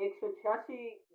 186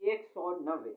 190।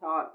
7।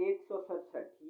167।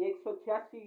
186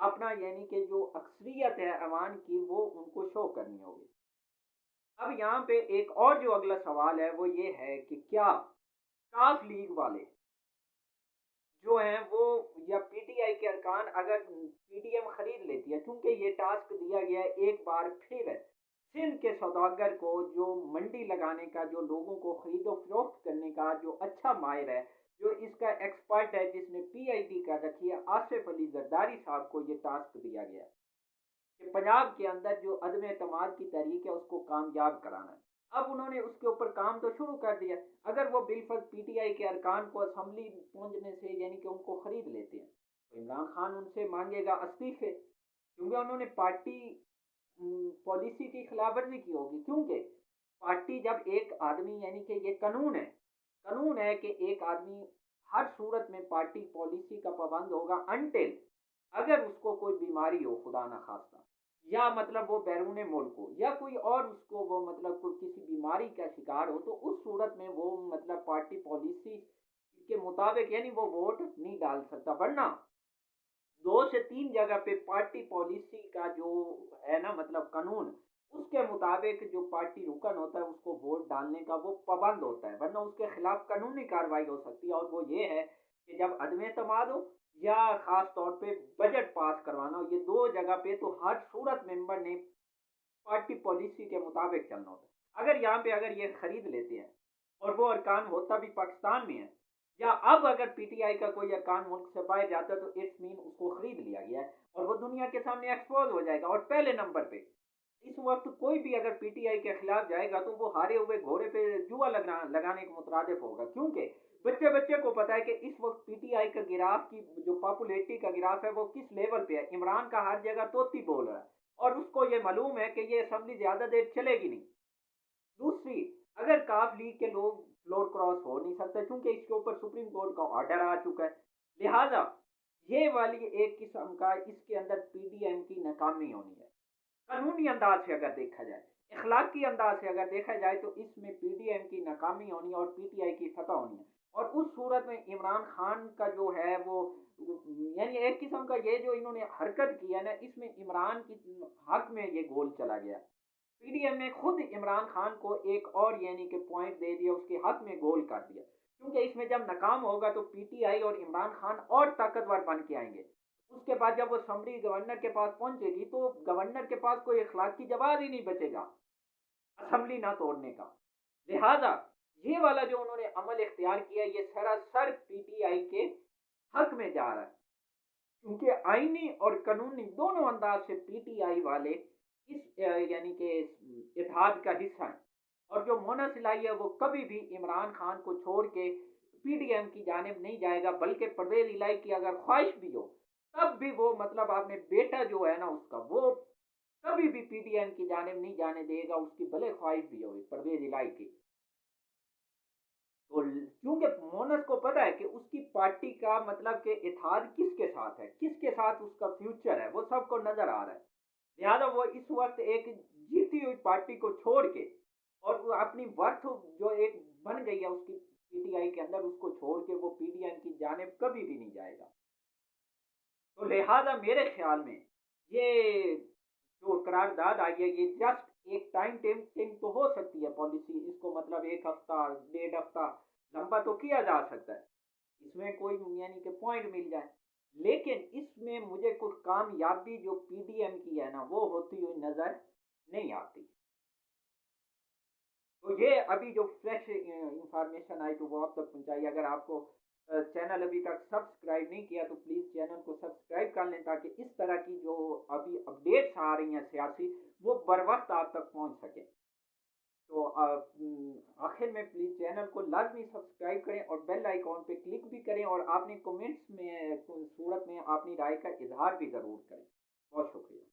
اپنا یعنی کہ جو اکثریت ہے ایوان کی وہ ان کو شو کرنی ہوگی۔ اب یہاں پہ ایک اور جو اگلا سوال ہے وہ یہ ہے کہ کیا کاف لیگ والے جو ہیں وہ یا پی ٹی آئی کے ارکان اگر پی ڈی ایم خرید لیتی ہے، چونکہ یہ ٹاسک دیا گیا ہے ایک بار پھر ہے سندھ کے سوداگر کو، جو منڈی لگانے کا، جو لوگوں کو خرید و فروخت کرنے کا جو اچھا ماہر ہے، جو اس کا ایکسپرٹ ہے، جس نے پی آئی ڈی کر رکھی ہے، آصف علی زرداری صاحب کو یہ ٹاسک دیا گیا ہے کہ پنجاب کے اندر جو عدم اعتماد کی تحریک ہے اس کو کامیاب کرانا ہے۔ اب انہوں نے اس کے اوپر کام تو شروع کر دیا، اگر وہ بالفرض پی ٹی آئی کے ارکان کو اسمبلی پہنچنے سے یعنی کہ ان کو خرید لیتے ہیں تو عمران خان ان سے مانگے گا استعفے، کیونکہ انہوں نے پارٹی پالیسی کی خلاف ورزی کی ہوگی، کیونکہ پارٹی جب ایک آدمی یعنی کہ یہ قانون ہے کہ ایک آدمی ہر صورت میں پارٹی پالیسی کا پابند ہوگا انٹل اگر اس کو کوئی بیماری ہو خدا نخواستہ، یا مطلب وہ بیرون ملک ہو، یا کوئی اور اس کو وہ مطلب کوئی کسی بیماری کا شکار ہو، تو اس صورت میں وہ مطلب پارٹی پالیسی کے مطابق یعنی وہ ووٹ نہیں ڈال سکتا، ورنہ 2 سے 3 جگہ پہ پارٹی پالیسی کا جو ہے نا مطلب قانون، اس کے مطابق جو پارٹی رکن ہوتا ہے اس کو ووٹ ڈالنے کا وہ پابند ہوتا ہے، ورنہ اس کے خلاف قانونی کارروائی ہو سکتی ہے، اور وہ یہ ہے کہ جب عدم اعتماد ہو یا خاص طور پہ بجٹ پاس کروانا ہو، یہ 2 جگہ پہ تو ہر صورت ممبر نے پارٹی پالیسی کے مطابق چلنا ہوتا ہے۔ اگر یہاں پہ اگر یہ خرید لیتے ہیں اور وہ ارکان ہوتا بھی پاکستان میں ہے، یا اب اگر پی ٹی آئی کا کوئی ارکان ملک سے باہر جاتا ہے تو اٹس مین اس کو خرید لیا گیا ہے اور وہ دنیا کے سامنے ایکسپوز ہو جائے گا، اور پہلے نمبر پہ اس وقت کوئی بھی اگر پی ٹی آئی کے خلاف جائے گا تو وہ ہارے ہوئے گھوڑے پہ جوا لگانے کے مترادف ہوگا، کیونکہ بچے کو پتا ہے کہ اس وقت پی ٹی آئی کا گراف کی جو پاپولیٹی کا گراف ہے وہ کس لیول پہ ہے، عمران کا ہر جگہ توتی بول رہا ہے اور اس کو یہ معلوم ہے کہ یہ اسمبلی زیادہ دیر چلے گی نہیں۔ دوسری، اگر کاف لیگ کے لوگ فلور کراس ہو نہیں سکتے کیونکہ اس کے اوپر سپریم کورٹ کا آرڈر آ چکا ہے، لہذا یہ والی ایک قسم کا اس کے اندر پی ڈی ایم کی ناکامی ہونی ہے۔ قانونی انداز سے اگر دیکھا جائے، اخلاقی انداز سے اگر دیکھا جائے تو اس میں پی ڈی ایم کی ناکامی ہونی اور پی ٹی آئی کی فتح ہونی ہے، اور اس صورت میں عمران خان کا جو ہے وہ یعنی ایک قسم کا یہ جو انہوں نے حرکت کی ہے نا، اس میں عمران کی حق میں یہ گول چلا گیا۔ پی ڈی ایم نے خود عمران خان کو ایک اور یعنی کہ پوائنٹ دے دیا، اس کے حق میں گول کر دیا، کیونکہ اس میں جب ناکام ہوگا تو پی ٹی آئی اور عمران خان اور طاقتور بن کے آئیں گے۔ اس کے بعد جب وہ اسمبلی گورنر کے پاس پہنچے گی تو گورنر کے پاس کوئی اخلاقی جواز ہی نہیں بچے گا اسمبلی نہ توڑنے کا، لہذا یہ والا جو انہوں نے عمل اختیار کیا یہ سراسر پی ٹی آئی کے حق میں جا رہا ہے، کیونکہ آئینی اور قانونی دونوں انداز سے پی ٹی آئی والے اس یعنی کہ اتحاد کا حصہ ہیں، اور جو مونا سلائی ہے وہ کبھی بھی عمران خان کو چھوڑ کے پی ڈی ایم کی جانب نہیں جائے گا، بلکہ پرویز الہی کی اگر خواہش بھی ہو تب بھی وہ مطلب آپ نے بیٹا جو ہے نا اس کا وہ کبھی بھی پی ڈی ایم کی جانب نہیں جانے دے گا، اس کی بھلے خواہش بھی ہوئی پرویز الہی کی۔ تو کیونکہ مونس کو پتا ہے کہ اس کی پارٹی کا مطلب کہ اتحاد کس کے ساتھ ہے، کس کے ساتھ اس کا فیوچر ہے، وہ سب کو نظر آ رہا ہے، لہذا وہ اس وقت ایک جیتی ہوئی پارٹی کو چھوڑ کے اور وہ اپنی ورتھ جو ایک بن گئی ہے اس کی پی ٹی آئی کے اندر اس کو چھوڑ کے وہ پی ڈی ایم کی جانب کبھی بھی نہیں جائے گا۔ تو لہذا میرے خیال میں یہ جو قرارداد آئی ہے یہ جسٹ ایک ٹائم ٹیکنگ تو ہو سکتی ہے پالیسی، اس کو مطلب 1 ہفتہ 1.5 ہفتہ لمبا تو کیا جا سکتا ہے، اس میں کوئی یعنی کہ پوائنٹ مل جائے، لیکن اس میں مجھے کچھ کامیابی جو پی ڈی ایم کی ہے نا وہ ہوتی ہوئی نظر نہیں آتی۔ تو یہ ابھی جو فریش انفارمیشن آئی تو وہ آپ تک پہنچائی، اگر آپ کو چینل ابھی تک سبسکرائب نہیں کیا تو پلیز چینل کو سبسکرائب کر لیں تاکہ اس طرح کی جو ابھی اپڈیٹس آ رہی ہیں سیاسی وہ بر وقت آپ تک پہنچ سکیں۔ تو آخر میں پلیز چینل کو لازمی سبسکرائب کریں اور بیل آئیکن پہ کلک بھی کریں، اور آپ نے کمنٹس میں صورت میں اپنی رائے کا اظہار بھی ضرور کریں۔ بہت شکریہ۔